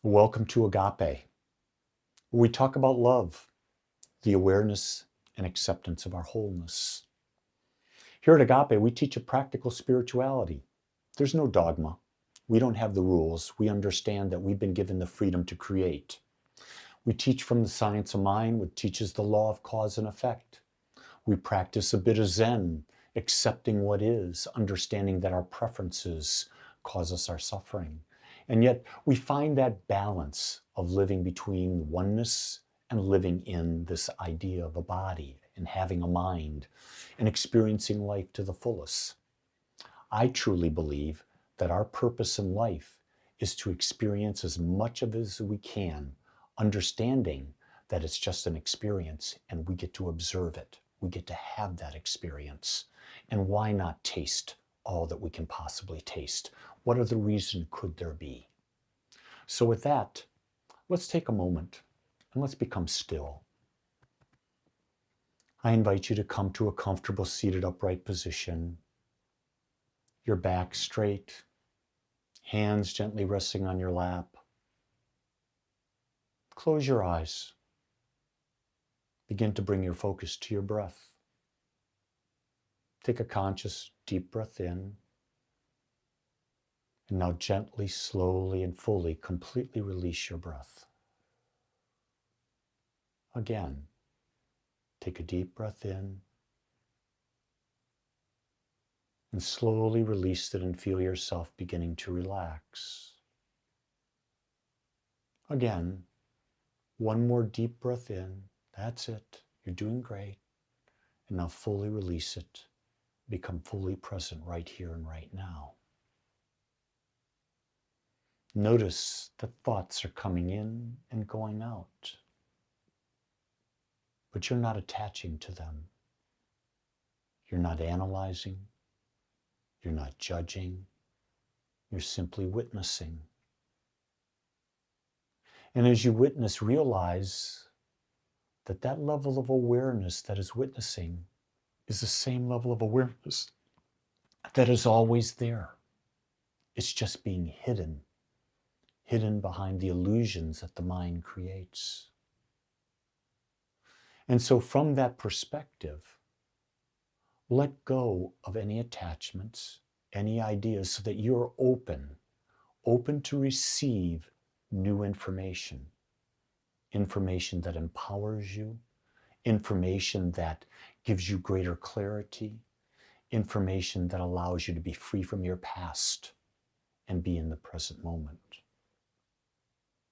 Welcome to Agape, where we talk about love, the awareness and acceptance of our wholeness. Here at Agape, we teach a practical spirituality. There's no dogma. We don't have the rules. We understand that we've been given the freedom to create. We teach from the science of mind, which teaches the law of cause and effect. We practice a bit of Zen, accepting what is, understanding that our preferences cause us our suffering. And yet we find that balance of living between oneness and living in this idea of a body and having a mind and experiencing life to the fullest. I truly believe that our purpose in life is to experience as much of it as we can, understanding that it's just an experience and we get to observe it. We get to have that experience. And why not taste all that we can possibly taste? What other reason could there be? So with that, let's take a moment and let's become still. I invite you to come to a comfortable seated upright position, your back straight, hands gently resting on your lap. Close your eyes. Begin to bring your focus to your breath. Take a conscious, deep breath in. And now gently, slowly, and fully, completely release your breath. Again, take a deep breath in. And slowly release it and feel yourself beginning to relax. Again, one more deep breath in. That's it. You're doing great. And now fully release it. Become fully present right here and right now. Notice that thoughts are coming in and going out. But you're not attaching to them. You're not analyzing. You're not judging. You're simply witnessing. And as you witness, realize that that level of awareness that is witnessing is the same level of awareness that is always there. It's just being hidden behind the illusions that the mind creates. And so from that perspective, let go of any attachments, any ideas, so that you're open to receive new information that empowers you, information that gives you greater clarity, information that allows you to be free from your past and be in the present moment.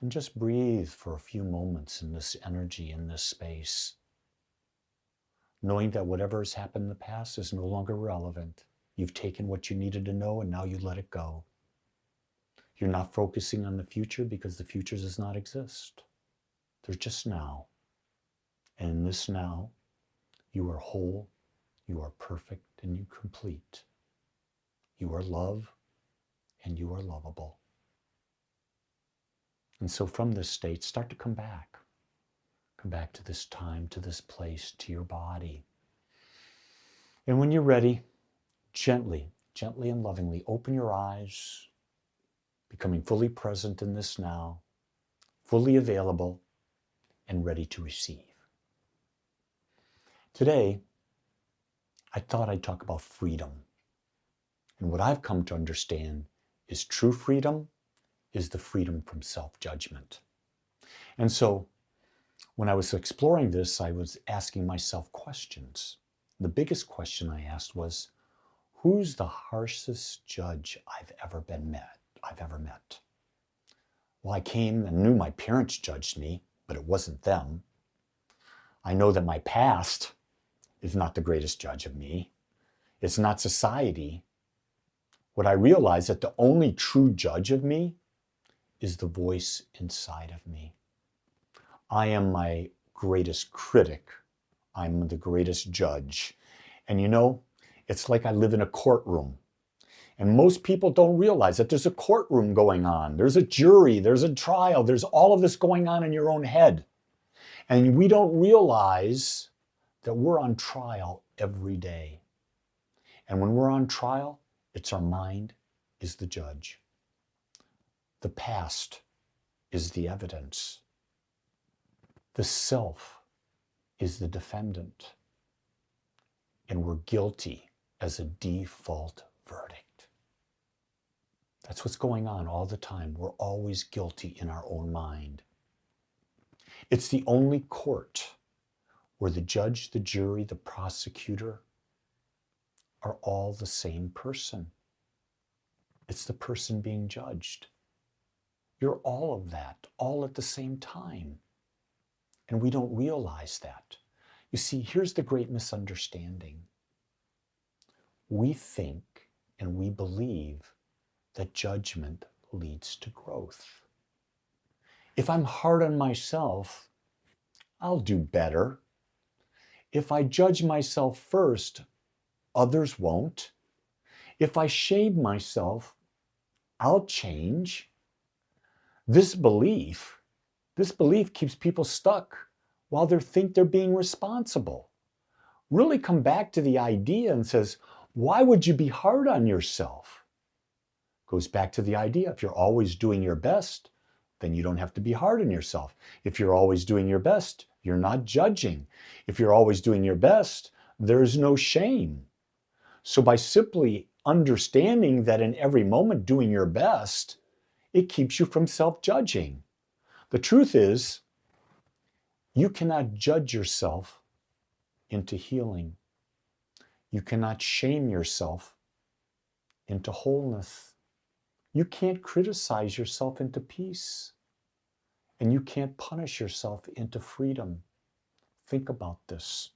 And just breathe for a few moments in this energy, in this space, knowing that whatever has happened in the past is no longer relevant. You've taken what you needed to know and now you let it go. You're not focusing on the future because the future does not exist. There's just now. And in this now, you are whole, you are perfect, and you are complete. You are love, and you are lovable. And so from this state, start to come back. Come back to this time, to this place, to your body. And when you're ready, gently and lovingly open your eyes, becoming fully present in this now, fully available and ready to receive. Today, I thought I'd talk about freedom. And what I've come to understand is true freedom is the freedom from self-judgment. And so when I was exploring this, I was asking myself questions. The biggest question I asked was, who's the harshest judge I've ever met? Well, I came and knew my parents judged me, but it wasn't them. I know that my past is not the greatest judge of me. It's not society. What I realized that the only true judge of me is the voice inside of me. I am my greatest critic. I'm the greatest judge. And you know, it's like I live in a courtroom. And most people don't realize that there's a courtroom going on. There's a jury, there's a trial, there's all of this going on in your own head. And we don't realize that we're on trial every day. And when we're on trial, it's our mind is the judge. The past is the evidence. The self is the defendant. And we're guilty as a default verdict. That's what's going on all the time. We're always guilty in our own mind. It's the only court where the judge, the jury, the prosecutor are all the same person. It's the person being judged. You're all of that, all at the same time. And we don't realize that. You see, here's the great misunderstanding. We think and we believe that judgment leads to growth. If I'm hard on myself, I'll do better. If I judge myself first, others won't. If I shame myself, I'll change. This belief keeps people stuck while they think they're being responsible. Really come back to the idea and says, why would you be hard on yourself? Goes back to the idea, if you're always doing your best, then you don't have to be hard on yourself. If you're always doing your best, you're not judging. If you're always doing your best, there's no shame. So by simply understanding that in every moment doing your best, it keeps you from self-judging. The truth is, you cannot judge yourself into healing. You cannot shame yourself into wholeness. You can't criticize yourself into peace. And you can't punish yourself into freedom. Think about this.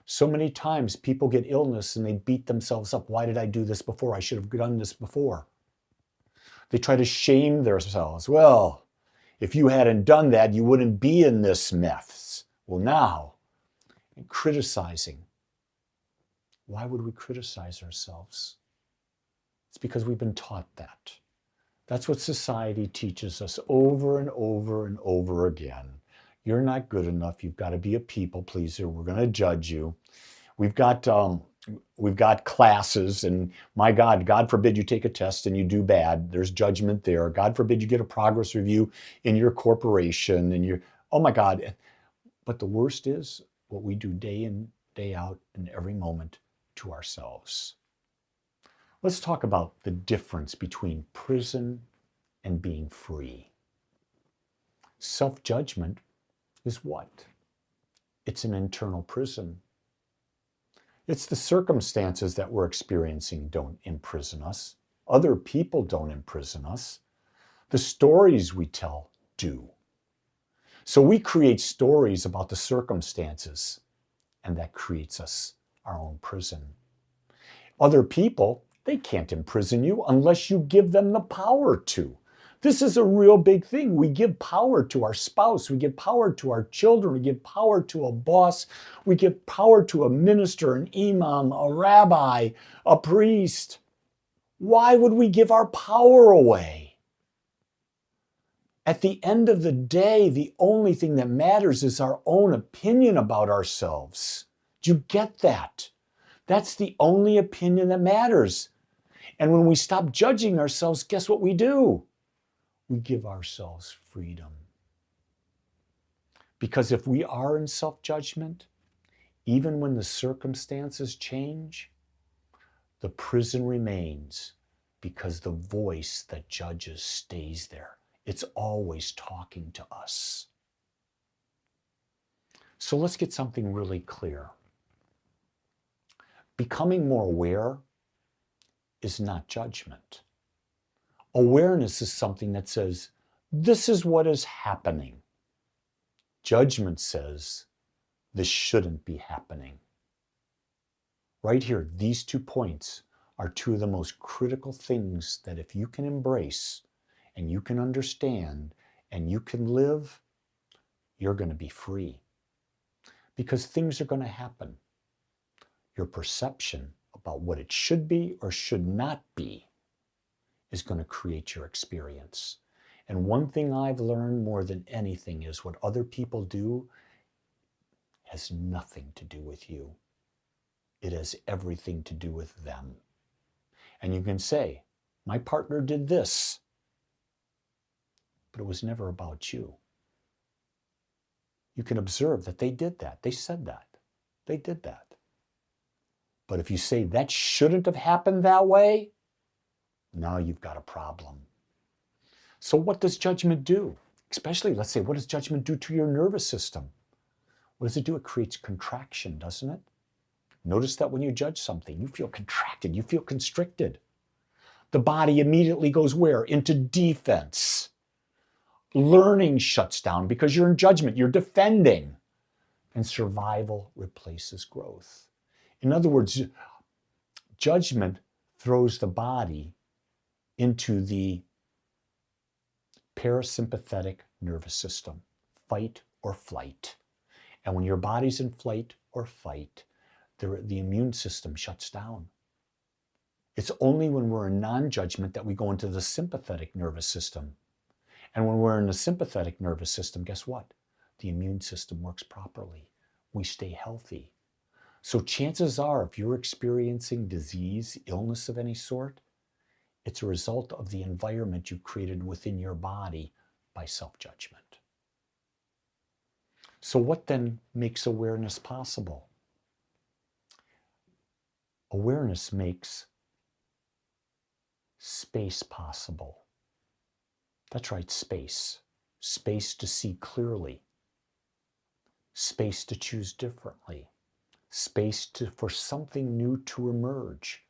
So many times people get illness and they beat themselves up. Why did I do this before? I should have done this before. They try to shame themselves. Well, if you hadn't done that, you wouldn't be in this mess. Well, now, and criticizing. Why would we criticize ourselves? It's because we've been taught that. That's what society teaches us over and over and over again. You're not good enough. You've got to be a people pleaser. We're going to judge you. We've got classes, and my God, God forbid you take a test and you do bad. There's judgment there. God forbid you get a progress review in your corporation, and oh my God. But the worst is what we do day in, day out, in every moment to ourselves. Let's talk about the difference between prison and being free. Self-judgment is what? It's an internal prison. It's the circumstances that we're experiencing don't imprison us. Other people don't imprison us. The stories we tell do. So we create stories about the circumstances, and that creates us our own prison. Other people, they can't imprison you unless you give them the power to. This is a real big thing. We give power to our spouse. We give power to our children. We give power to a boss. We give power to a minister, an imam, a rabbi, a priest. Why would we give our power away? At the end of the day, the only thing that matters is our own opinion about ourselves. Do you get that? That's the only opinion that matters. And when we stop judging ourselves, guess what we do? We give ourselves freedom. Because if we are in self-judgment, even when the circumstances change, the prison remains because the voice that judges stays there. It's always talking to us. So let's get something really clear. Becoming more aware is not judgment. Awareness is something that says, this is what is happening. Judgment says, this shouldn't be happening. Right here, these 2 points are 2 of the most critical things that if you can embrace and you can understand and you can live, you're going to be free. Because things are going to happen. Your perception about what it should be or should not be is going to create your experience. And one thing I've learned more than anything is what other people do has nothing to do with you. It has everything to do with them. And you can say, my partner did this. But but it was never about you. You can observe that they did that. They said that. They did that. But if you say that shouldn't have happened that way, now you've got a problem. So what does judgment do? Especially, let's say, what does judgment do to your nervous system? What does it do? It creates contraction, doesn't it? Notice that when you judge something, you feel contracted, you feel constricted. The body immediately goes where? Into defense. Learning shuts down because you're in judgment, you're defending. And survival replaces growth. In other words, judgment throws the body into the parasympathetic nervous system, fight or flight. And when your body's in flight or fight, the immune system shuts down. It's only when we're in non-judgment that we go into the sympathetic nervous system. And when we're in the sympathetic nervous system, guess what? The immune system works properly. We stay healthy. So chances are, if you're experiencing disease, illness of any sort, it's a result of the environment you created within your body by self-judgment. So what then makes awareness possible? Awareness makes space possible. That's right, space. Space to see clearly. Space to choose differently. Space for something new to emerge.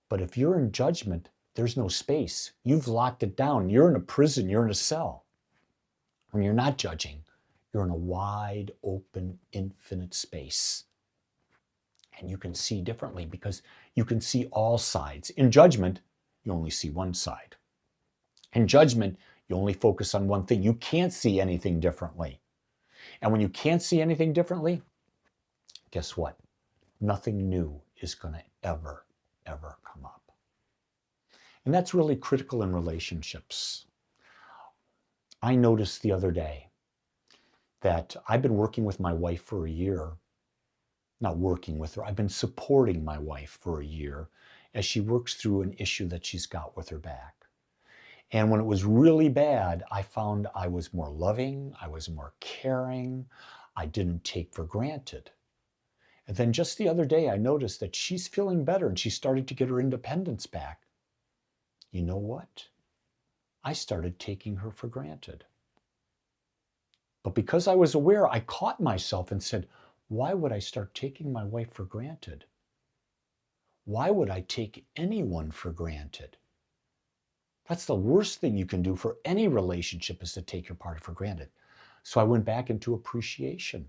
But if you're in judgment, there's no space. You've locked it down. You're in a prison. You're in a cell. When you're not judging, you're in a wide open, infinite space. And you can see differently because you can see all sides. In judgment, you only see one side. In judgment, you only focus on one thing. You can't see anything differently. And when you can't see anything differently, guess what? Nothing new is going to ever come up. And that's really critical in relationships. I noticed the other day that I've been working with my wife for a year. Not working with her, I've been supporting my wife for a year as she works through an issue that she's got with her back. And when it was really bad, I found I was more loving, I was more caring, I didn't take for granted. And then just the other day, I noticed that she's feeling better and she started to get her independence back. You know what? I started taking her for granted. But because I was aware, I caught myself and said, why would I start taking my wife for granted? Why would I take anyone for granted? That's the worst thing you can do for any relationship, is to take your partner for granted. So I went back into appreciation.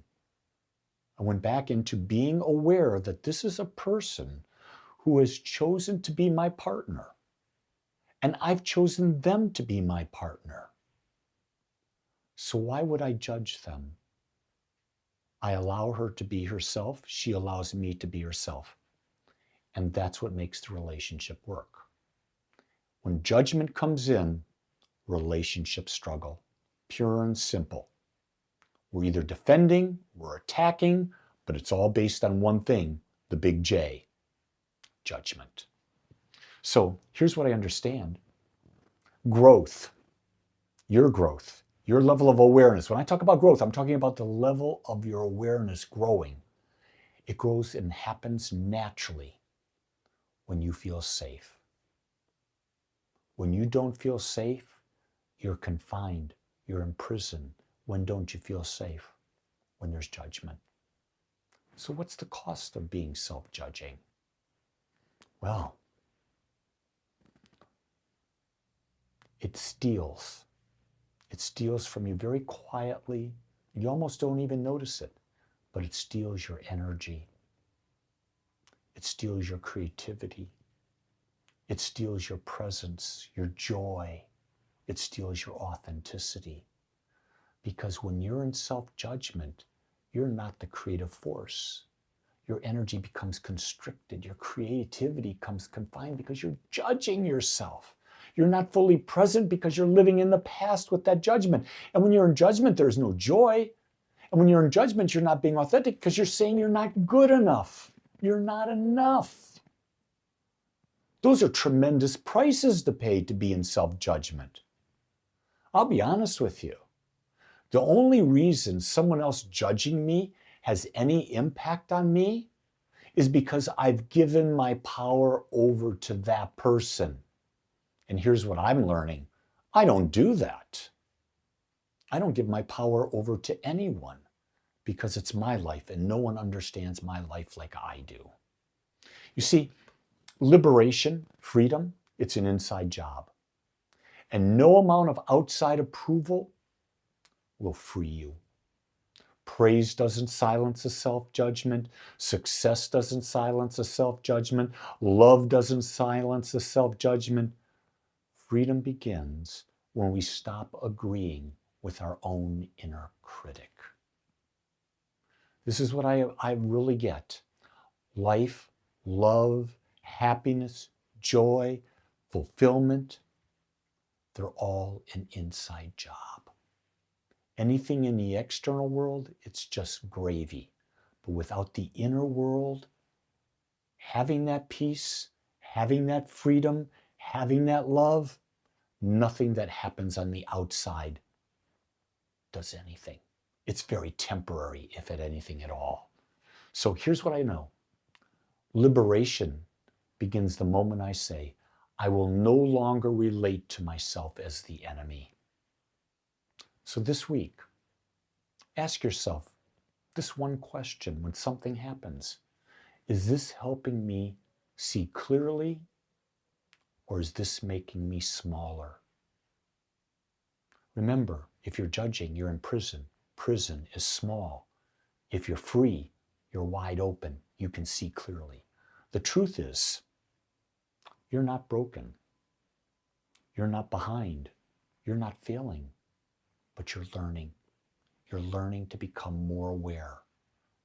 I went back into being aware that this is a person who has chosen to be my partner. And I've chosen them to be my partner. So why would I judge them? I allow her to be herself. She allows me to be herself. And that's what makes the relationship work. When judgment comes in, relationships struggle. Pure and simple. We're either defending, we're attacking, but it's all based on one thing, the big J, judgment. So here's what I understand. Growth, your level of awareness. When I talk about growth, I'm talking about the level of your awareness growing. It grows and happens naturally when you feel safe. When you don't feel safe, you're confined, you're in prison. When don't you feel safe? When there's judgment. So what's the cost of being self-judging? Well, it steals. It steals from you very quietly. You almost don't even notice it, but it steals your energy. It steals your creativity. It steals your presence, your joy. It steals your authenticity. Because when you're in self-judgment, you're not the creative force. Your energy becomes constricted. Your creativity becomes confined because you're judging yourself. You're not fully present because you're living in the past with that judgment. And when you're in judgment, there's no joy. And when you're in judgment, you're not being authentic because you're saying you're not good enough. You're not enough. Those are tremendous prices to pay to be in self-judgment. I'll be honest with you. The only reason someone else judging me has any impact on me is because I've given my power over to that person. And here's what I'm learning. I don't do that. I don't give my power over to anyone because it's my life and no one understands my life like I do. You see, liberation, freedom, it's an inside job. And no amount of outside approval will free you. Praise doesn't silence a self-judgment. Success doesn't silence a self-judgment. Love doesn't silence a self-judgment. Freedom begins when we stop agreeing with our own inner critic. This is what I really get. Life, love, happiness, joy, fulfillment, they're all an inside job. Anything in the external world, it's just gravy. But without the inner world, having that peace, having that freedom, having that love, nothing that happens on the outside does anything. It's very temporary, if at anything at all. So here's what I know. Liberation begins the moment I say, I will no longer relate to myself as the enemy. So this week, ask yourself this one question when something happens. Is this helping me see clearly, or is this making me smaller? Remember, if you're judging, you're in prison. Prison is small. If you're free, you're wide open. You can see clearly. The truth is, you're not broken. You're not behind. You're not failing, but you're learning. You're learning to become more aware,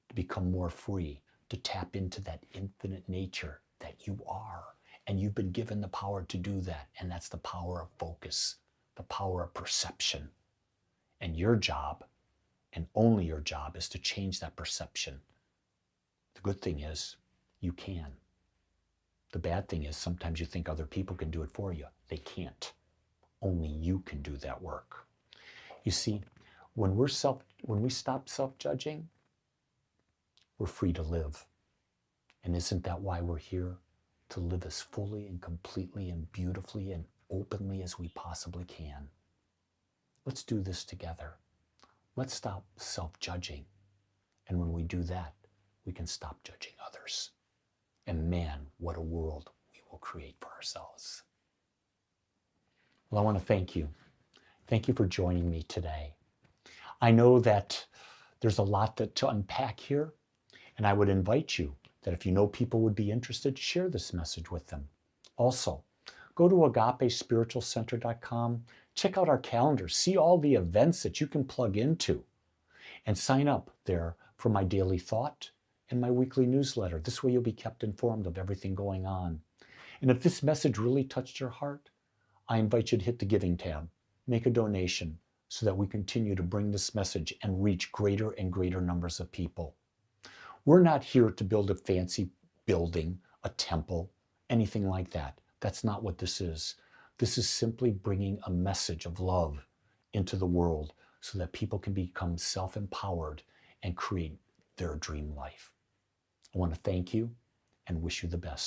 to become more free, to tap into that infinite nature that you are. And you've been given the power to do that. And that's the power of focus, the power of perception. And your job, and only your job, is to change that perception. The good thing is, you can. The bad thing is sometimes you think other people can do it for you. They can't. Only you can do that work. You see, when we stop self-judging, we're free to live. And isn't that why we're here? To live as fully and completely and beautifully and openly as we possibly can. Let's do this together. Let's stop self-judging. And when we do that, we can stop judging others. And man, what a world we will create for ourselves. Well, I want to thank you. Thank you for joining me today. I know that there's a lot to unpack here, and I would invite you that if you know people would be interested, share this message with them. Also, go to agapespiritualcenter.com, check out our calendar, see all the events that you can plug into, and sign up there for my daily thought and my weekly newsletter. This way you'll be kept informed of everything going on. And if this message really touched your heart, I invite you to hit the giving tab, make a donation so that we continue to bring this message and reach greater and greater numbers of people. We're not here to build a fancy building, a temple, anything like that. That's not what this is. This is simply bringing a message of love into the world so that people can become self-empowered and create their dream life. I want to thank you and wish you the best.